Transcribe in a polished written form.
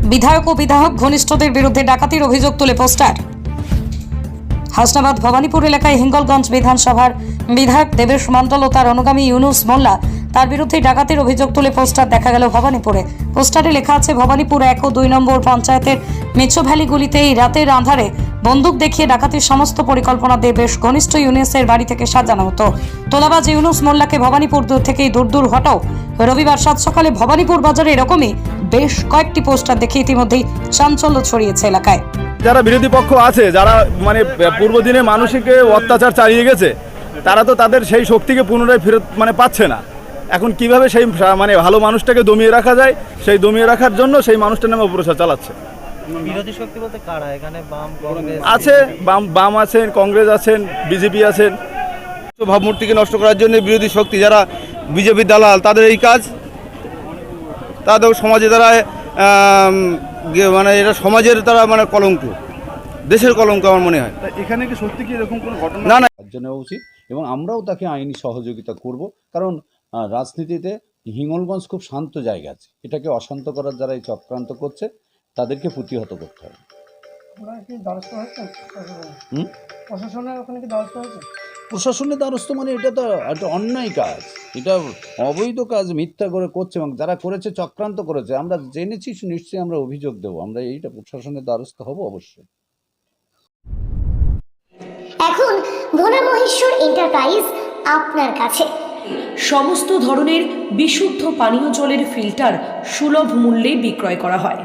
বিধায়ক ও বিধায়ক ঘনিষ্ঠদের বিরুদ্ধে ডাকাতির অভিযোগ তুলে পোস্টার। হাসনাবাদ ভবানীপুর এলাকায় হিঙ্গলগঞ্জ বিধানসভার বিধায়ক দেবেশ মণ্ডল ও তার অনুগামী ইউনুস মোল্লা তার বিরুদ্ধে ডাকাতির অভিযোগ তুলে পোস্টার দেখা গেল ভবানীপুরে। পোস্টারে লেখা আছে, ভবানীপুর 1 ও 2 নম্বর পঞ্চায়েতের মেছো ভ্যালিগুলিতে এই রাতের আঁধারে বন্দুক দেখিয়ে ডাকাতির সমস্ত পরিকল্পনা দেবেশ ঘনিষ্ঠ ইউনুসের বাড়ি থেকে সাজানো হতো। তোলাবাজ ইউনুস মোল্লাকে ভবানীপুর দূর থেকেই দূর হটাও। রবিবার সাত সকালে ভবানীপুর বাজারে এরকমই বেশ কয়েকটি পোস্টার দেখে ইতিমধ্যেই চাঞ্চল্য ছড়িয়েছে এলাকায়। যারা বিরোধী পক্ষ আছে, যারা মানে পূর্বদিনে মানুষকে অত্যাচার চালিয়ে গেছে, তারা তো তাদের সেই শক্তিকে পুনরায় ফেরত পাচ্ছে না। এখন কিভাবে সেই ভালো মানুষটাকে দমিয়ে রাখা যায়, সেই দমিয়ে রাখার জন্য সেই মানুষটার নামে অপপ্রচার চালাচ্ছে। বিরোধী শক্তি বলতে কারা? এখানে বাম, কংগ্রেস আছে, বাম আছেন, কংগ্রেস আছেন, বিজেপি আছেন। ভাবমূর্তিকে নষ্ট করার জন্য বিরোধী শক্তি যারা বিজেপি দালাল, তাদের এই কাজ। তাদের সমাজে তারা এটা সমাজের তারা কলঙ্ক, দেশের কলঙ্ক আমার মনে হয়। এখানে কি সত্যি কি এরকম কোনো ঘটনা? না, নেওয়া উচিত এবং আমরাও তাকে আইনি সহযোগিতা করব, কারণ রাজনীতিতে হিঙ্গলগঞ্জ খুব শান্ত জায়গা আছে। এটাকে অশান্ত করার যারা এই চক্রান্ত করছে তাদেরকে প্রতিহত করতে হবে। প্রশাসনের দ্বারস্থ এটা তো একটা অন্যায় কাজ, এটা অবৈধ কাজ, মিথ্যা করে করছে এবং যারা করেছে চক্রান্ত করেছে আমরা জেনেছি, নিশ্চয়ই আমরা অভিযোগ দেবো, আমরা এইটা প্রশাসনের দ্বারস্থ হব অবশ্যই। এখন ভোলা মহেশ্বর এন্টারপ্রাইজ আপনার কাছে সমস্ত ধরনের বিশুদ্ধ পানীয় জলের ফিল্টার সুলভ মূল্যে বিক্রয় করা হয়।